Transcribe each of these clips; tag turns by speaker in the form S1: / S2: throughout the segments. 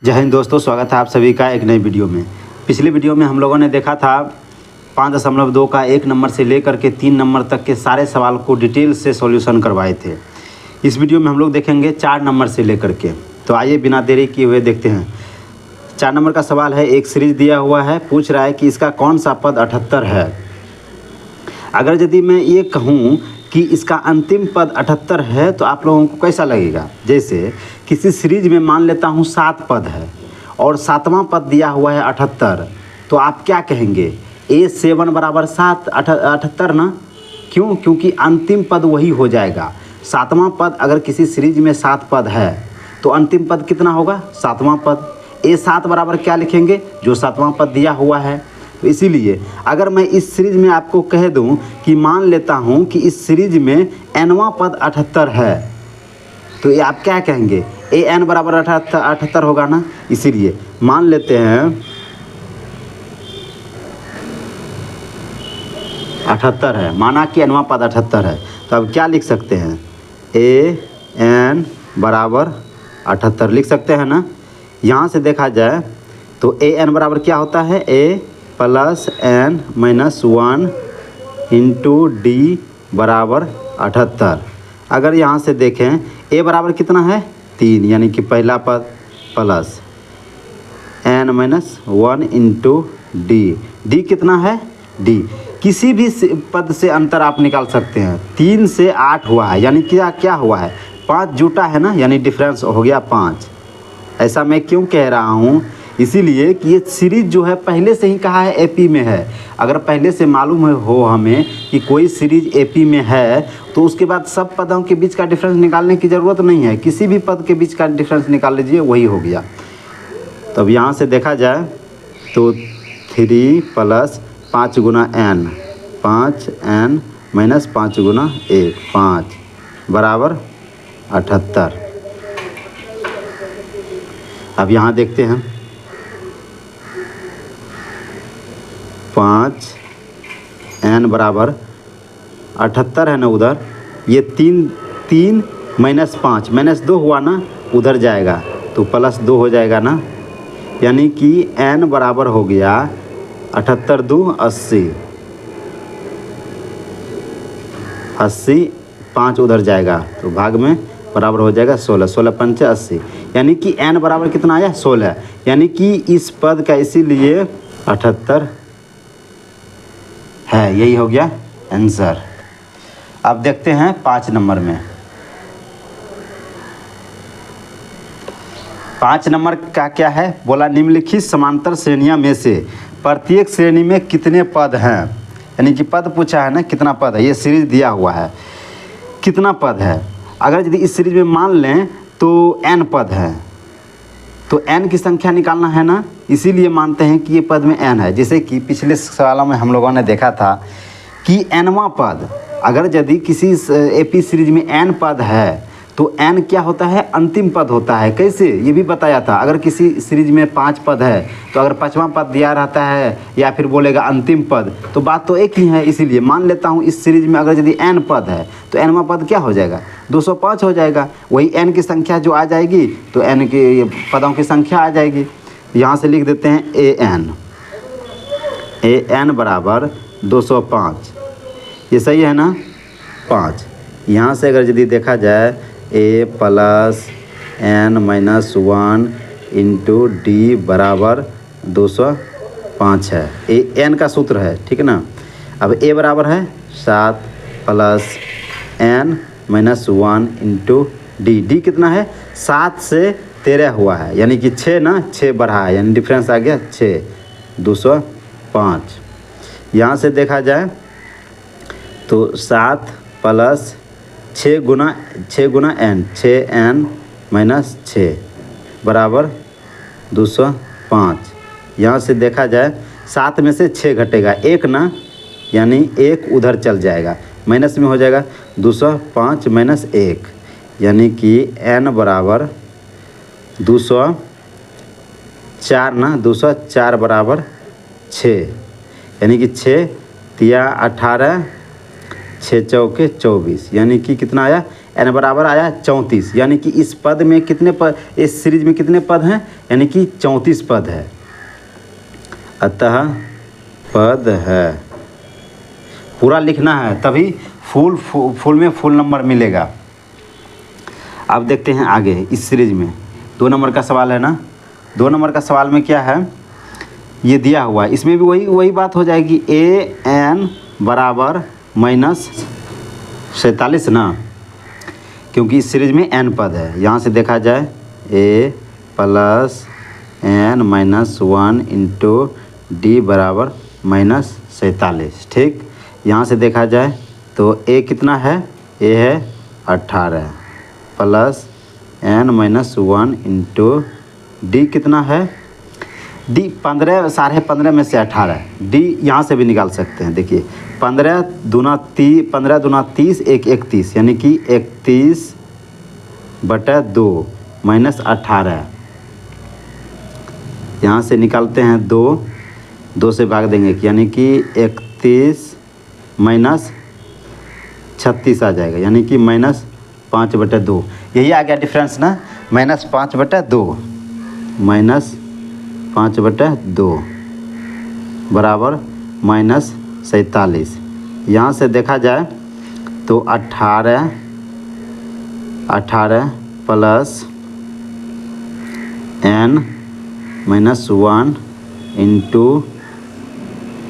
S1: जय हिंद दोस्तों, स्वागत है आप सभी का एक नई वीडियो में। पिछली वीडियो में हम लोगों ने देखा था 5.2 का 1 नंबर से लेकर के 3 नंबर तक के सारे सवाल को डिटेल से सॉल्यूशन करवाए थे। इस वीडियो में हम लोग देखेंगे 4 नंबर से लेकर के। तो आइए बिना देरी किए हुए देखते हैं। 4 नंबर का सवाल है, एक सीरीज दिया हुआ है, पूछ रहा है कि इसका कौन सा पद 78 है। अगर यदि मैं ये कहूँ कि इसका अंतिम पद 78 है तो आप लोगों को कैसा लगेगा। जैसे किसी सीरीज में मान लेता हूँ 7 पद है और 7वां पद दिया हुआ है 78, तो आप क्या कहेंगे? A7 बराबर 7 78 ना। क्यों? क्योंकि अंतिम पद वही हो जाएगा। 7वां पद अगर किसी सीरीज में 7 पद है तो अंतिम पद कितना होगा? 7वां पद। A7 बराबर क्या लिखेंगे? जो 7वां पद दिया हुआ है। तो इसीलिए अगर मैं इस सीरीज में आपको कह दूं कि मान लेता हूं कि इस सीरीज में nवां पद 78 है, तो ये आप क्या कहेंगे? an बराबर 78 होगा ना। इसीलिए मान लेते हैं 78 है, माना कि nवां पद 78 है, तो अब क्या लिख सकते हैं? an बराबर 78 लिख सकते हैं ना। यहाँ से देखा जाए तो an बराबर क्या होता है? a plus n minus 1 into D बराबर 78। अगर यहाँ से देखें a बराबर कितना है? 3, यानी कि पहला पद plus n minus 1 into D कितना है? d। किसी भी पद से अंतर आप निकाल सकते हैं। 3 से 8 हुआ है, यानी क्या हुआ है? 5 जुटा है ना, यानी डिफरेंस हो गया 5। ऐसा मैं क्यों कह रहा हूँ? इसीलिए कि ये सीरीज जो है पहले से ही कहा है एपी में है। अगर पहले से मालूम हो हमें कि कोई सीरीज एपी में है तो उसके बाद सब पदों के बीच का डिफरेंस निकालने की ज़रूरत नहीं है। किसी भी पद के बीच का डिफरेंस निकाल लीजिए, वही हो गया। तो अब यहाँ से देखा जाए तो 3 प्लस 5 गुना n, 5n माइनस 5 गुना 1, 5 बराबर 78। अब यहाँ देखते हैं 5n बराबर 78 है ना। उधर ये 3 माइनस 5 माइनस 2 हुआ ना, उधर जाएगा तो प्लस 2 हो जाएगा ना। यानी कि n बराबर हो गया 78 2 80, 80 5 उधर जाएगा तो भाग में बराबर हो जाएगा 16, 16 पंचे 80, यानी कि n बराबर कितना आया? 16। यानी कि इस पद का इसीलिए 78 है। यही हो गया आंसर। अब देखते हैं 5 नंबर में। 5 नंबर का क्या है? बोला निम्नलिखित समांतर श्रेणियां में से प्रत्येक श्रेणी में कितने पद हैं। यानी कि पद पूछा है ना, कितना पद है। ये सीरीज दिया हुआ है, कितना पद है। अगर यदि इस सीरीज में मान लें तो n पद है, तो n की संख्या निकालना है ना। इसीलिए मानते हैं कि ये पद में n है। जैसे कि पिछले सवालों में हम लोगों ने देखा था कि nवां पद, अगर यदि किसी एपी सीरीज में n पद है तो n क्या होता है? अंतिम पद होता है। कैसे? ये भी बताया था। अगर किसी सीरीज में 5 पद है तो अगर 5वां पद दिया रहता है या फिर बोलेगा अंतिम पद, तो बात तो एक ही है। इसीलिए मान लेता हूँ इस सीरीज में अगर यदि n पद है तो nवां पद क्या हो जाएगा? 205 हो जाएगा। वही n की संख्या जो आ जाएगी तो n के पदों की संख्या आ जाएगी। यहाँ से लिख देते हैं an बराबर 205। ये सही है ना? 5। यहाँ से अगर यदि देखा जाए a plus n minus 1 into D बराबर 205 है। n का सूत्र है, ठीक है ना। अब a बराबर है 7 plus n minus 1 into D कितना है? 7 से 13 हुआ है, यानी कि 6 ना, 6 बढ़ा है, यानी डिफरेंस आ गया 6, 205। यहाँ से देखा जाए तो 7 प्लस 6 गुना n, 6n माइनस 6 बराबर 205। यहाँ से देखा जाए 7 में से 6 घटेगा 1 ना, यानी 1 उधर चल जाएगा, माइनस में हो जाएगा 205 माइनस 1, यानी कि n बराबर 204 ना, 204 बराबर 6, यानी कि 6 तिया 18, 6 चौके 24, यानी कि कितना आया? n बराबर आया 34, यानी कि इस पद में कितने पद, इस सीरीज में कितने पद हैं, यानी कि 34 पद है। अतः पद है, पूरा लिखना है तभी फुल में फुल नंबर मिलेगा। अब देखते हैं आगे इस सीरीज में 2 नंबर का सवाल है ना। 2 नंबर का सवाल में क्या है, ये दिया हुआ है, इसमें भी वही बात हो जाएगी, an बराबर -47 ना, क्योंकि इस सीरीज में n पद है। यहाँ से देखा जाए a + n-1 इंटू d बराबर -47, ठीक। यहाँ से देखा जाए तो a कितना है, a है 18 + n-1 इंटू d कितना है, d 15, 15.5 में से 18, d यहाँ से भी निकाल सकते हैं। देखिए 15 दूना 30, 1 31, यानी कि 31/2 -18, यहाँ से निकालते हैं 2 से भाग देंगे, यानी कि 31 - 36 आ जाएगा, यानी कि -5/2। यही आ गया डिफरेंस ना, -5/2 -5/2 बराबर -47। यहाँ से देखा जाए तो 18 + n-1 इंटू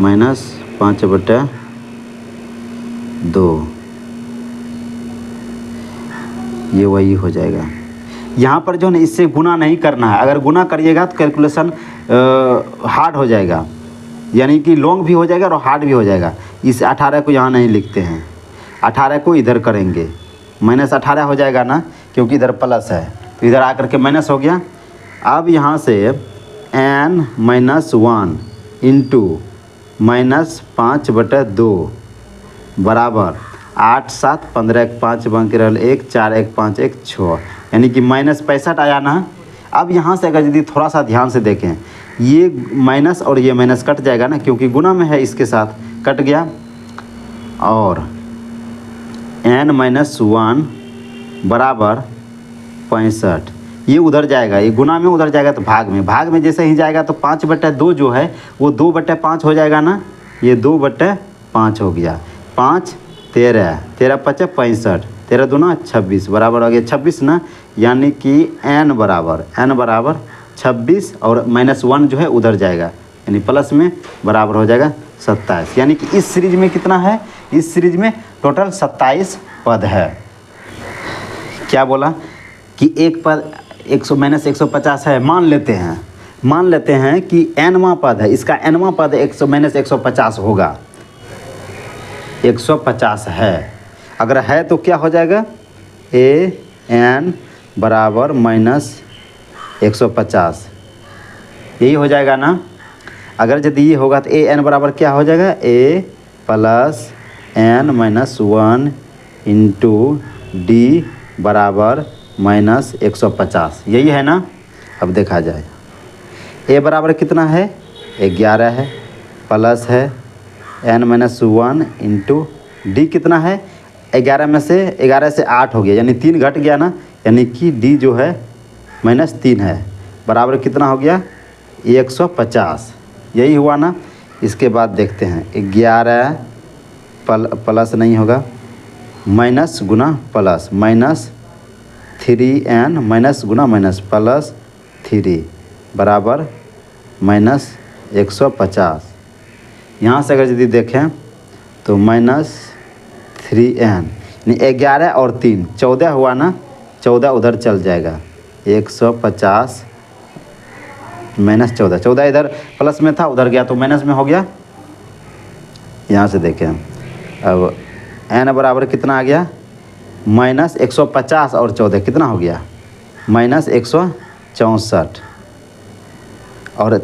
S1: -5/2, ये वही हो जाएगा। यहाँ पर जो है ना, इससे गुना नहीं करना है, अगर गुना करिएगा तो कैलकुलेशन हार्ड हो जाएगा, यानी कि लॉन्ग भी हो जाएगा और हार्ड भी हो जाएगा। इस 18 को यहाँ नहीं लिखते हैं, 18 को इधर करेंगे, -18 हो जाएगा ना, क्योंकि इधर प्लस है, तो इधर आकर के माइनस हो गया। अब यहाँ से n-1 इंटू -5/2 बराबर 8 7 15 1 5 बन के रहल 1 4 1 5 1 6, यानी कि -65 आया ना। अब यहाँ से अगर यदि थोड़ा सा ध्यान से देखें, ये माइनस और ये माइनस कट जाएगा ना, क्योंकि गुना में है, इसके साथ कट गया, और n-1 बराबर 65, ये उधर जाएगा, ये गुना में उधर जाएगा तो भाग में जैसे ही जाएगा तो 5/2 जो है वो 2/5 हो जाएगा ना, ये 2/5 हो गया। 5 13 13 5 65, 13 दूना 26 बराबर हो गया 26 ना, यानी कि n बराबर 26 और -1 जो है उधर जाएगा, यानी प्लस में बराबर हो जाएगा 27, यानी कि इस सीरीज में कितना है, इस सीरीज में टोटल 27 पद है। क्या बोला कि एक पद 100-150 है, मान लेते हैं कि nवां पद है, इसका nवां पद 100-150 होगा, 150 है। अगर है तो क्या हो जाएगा, an बराबर -150, यही हो जाएगा ना। अगर यदि ये होगा तो an बराबर क्या हो जाएगा, a + n-1 इंटू d बराबर -150, यही है ना। अब देखा जाए a बराबर कितना है, 11 है, प्लस है n-1 इंटू d कितना है, 11 से 8 हो गया, यानी 3 घट गया ना, यानी कि d जो है -3 है, बराबर कितना हो गया, 150, यही हुआ ना। इसके बाद देखते हैं 11 प्लस नहीं होगा, माइनस गुना प्लस, -3n माइनस गुना माइनस प्लस 3 बराबर -150। यहाँ से अगर यदि देखें तो -3n, यानी 11 और 3 14 हुआ ना, 14 उधर चल जाएगा, 150 -14, 14 इधर प्लस में था, उधर गया तो माइनस में हो गया। यहाँ से देखें अब n बराबर कितना आ गया, -150 और 14 कितना हो गया, -164, और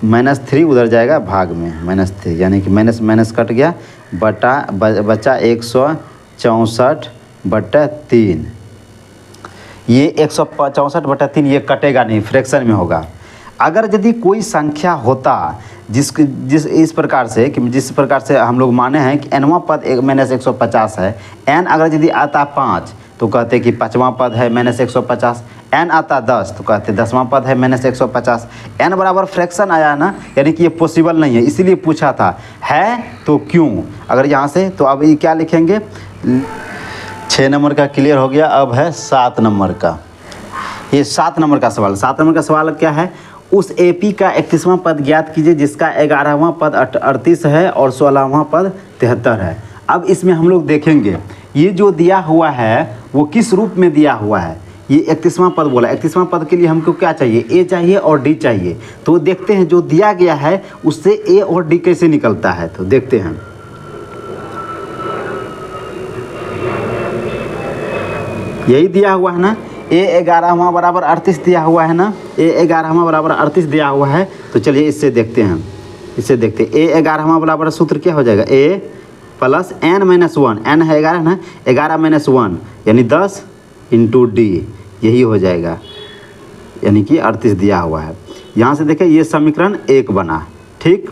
S1: -3 उधर जाएगा भाग में, -3, यानी कि माइनस कट गया, बचा 164/3। ये 164/3 ये कटेगा नहीं, फ्रैक्शन में होगा। अगर यदि कोई संख्या होता इस प्रकार से कि जिस प्रकार से हम लोग माने हैं कि nवां पद -150 है, n अगर यदि आता 5 तो कहते कि 5वां पद है -150। n आता 10 तो कहते 10वां पद है -150। n बराबर फ्रैक्शन आया ना, यानी कि ये पॉसिबल नहीं है, इसीलिए पूछा था है तो क्यों। अगर यहाँ से तो अब ये क्या लिखेंगे, 6 नंबर का क्लियर हो गया। अब है 7 नंबर का, ये 7 नंबर का सवाल। 7 नंबर का सवाल क्या है, उस AP का 31वां पद ज्ञात कीजिए जिसका 11वां पद 38 है और 16वां पद 73 है। अब इसमें हम लोग देखेंगे ये जो दिया हुआ है वो किस रूप में दिया हुआ है। ये 31वां पद बोला, 31वां पद के लिए हमको क्या चाहिए, A चाहिए और D चाहिए। तो देखते हैं जो दिया गया है उससे A और D कैसे निकलता है, तो देखते हैं। यही दिया हुआ है ना, A 11वां बराबर 38 दिया हुआ है ना, A 11वां बराबर 38 दिया हुआ है। तो चलिए इससे देखते हैं, इससे देखते हैं। A 11वां बराबर सूत्र क्या हो जाएगा, A प्लस n-1, n है 11 ना, 11 - 1 यानी 10 इंटू D, यही हो जाएगा, यानी कि 38 दिया हुआ है। यहाँ से देखें ये समीकरण 1 बना, ठीक।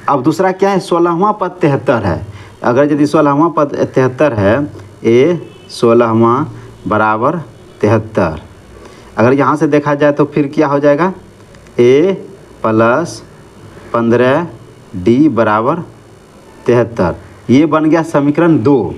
S1: अब दूसरा क्या है, 16वां पद 73 है। अगर यदि 16वां पद 73 है, A 16वां बराबर 73, अगर यहाँ से देखा जाए तो फिर क्या हो जाएगा, A प्लस 15D बराबर 73, ये बन गया समीकरण 2।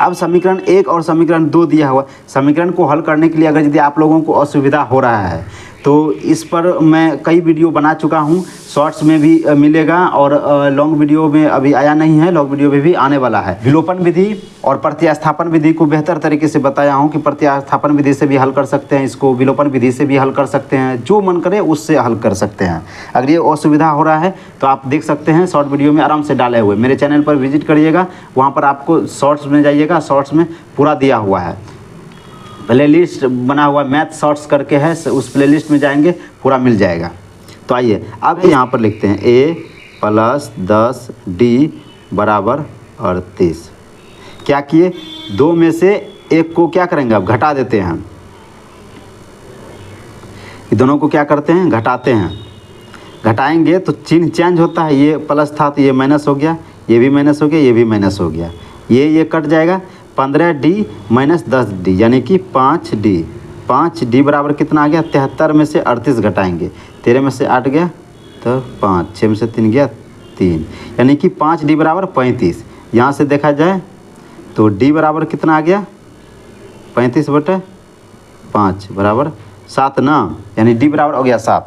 S1: अब समीकरण 1 और समीकरण 2 दिया हुआ, समीकरण को हल करने के लिए अगर यदि आप लोगों को असुविधा हो रहा है तो इस पर मैं कई वीडियो बना चुका हूँ, शॉर्ट्स में भी मिलेगा और लॉन्ग वीडियो में अभी आया नहीं है, लॉन्ग वीडियो में भी आने वाला है। विलोपन विधि और प्रतिस्थापन विधि को बेहतर तरीके से बताया हूँ कि प्रतिस्थापन विधि से भी हल कर सकते हैं इसको, विलोपन विधि से भी हल कर सकते हैं, जो मन करे उससे हल कर सकते हैं। अगर ये असुविधा हो रहा है तो आप देख सकते हैं शॉर्ट वीडियो में आराम से डाले हुए। मेरे चैनल पर विजिट करिएगा, वहाँ पर आपको शॉर्ट्स में जाइएगा, शॉर्ट्स में पूरा दिया हुआ है, प्ले लिस्ट बना हुआ मैथ शॉर्ट्स करके है, उस प्ले लिस्ट में जाएंगे पूरा मिल जाएगा। तो आइए अब यहाँ पर लिखते हैं A प्लस 10D बराबर 38। क्या किए, 2 में से 1 को क्या करेंगे, अब घटा देते हैं। ये दोनों को क्या करते हैं, घटाते हैं। घटाएंगे तो चिन्ह चेंज होता है, ये प्लस था तो ये माइनस हो गया, ये भी माइनस हो गया, ये भी माइनस हो गया, ये कट जाएगा। 15D - 10D यानी कि 5D। 5D बराबर कितना आ गया, 73 में से 38 घटाएंगे, 13 में से 8 गया तो 5, 6 में से 3 गया 3, यानी कि 5D बराबर 35। यहाँ से देखा जाए तो D बराबर कितना आ गया, 35/5 बराबर 7 ना, यानी D बराबर हो गया 7।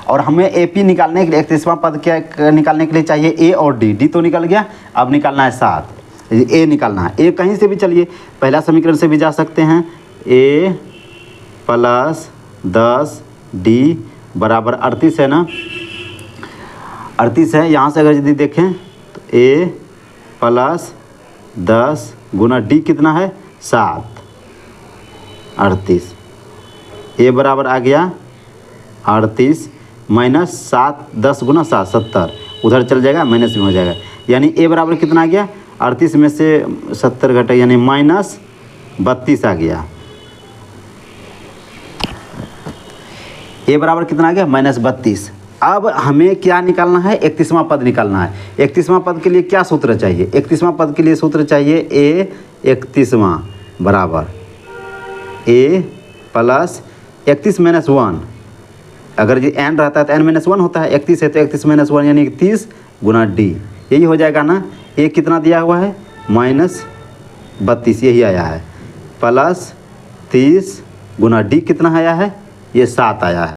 S1: और हमें AP निकालने के लिए 31वां पद क्या निकालने के लिए चाहिए A और D तो निकल गया, अब निकालना है 7, A निकालना है। A कहीं से भी चलिए, पहला समीकरण से भी जा सकते हैं, A प्लस 10D बराबर 38 है ना, 38 है। यहाँ से अगर यदि देखें तो A प्लस 10 गुना D कितना है 7, 38। A बराबर आ गया 38 माइनस 7, 10 गुना 7 70, उधर चल जाएगा माइनस में हो जाएगा, यानी A बराबर कितना आ गया, 38 में से 70 घटे यानी -32 आ गया। A बराबर कितना आ गया, -32। अब हमें क्या निकालना है, 31वां पद निकालना है। 31वां पद के लिए क्या सूत्र चाहिए, 31वां पद के लिए सूत्र चाहिए A 31वां बराबर A प्लस 31 - 1, अगर ये n रहता है तो n-1 होता है, 31 है तो 31 - 1 यानी 30 गुना D, यही हो जाएगा ना। A कितना दिया हुआ है, -32 यही आया है, प्लस 30 गुना D कितना आया है, ये 7 आया है।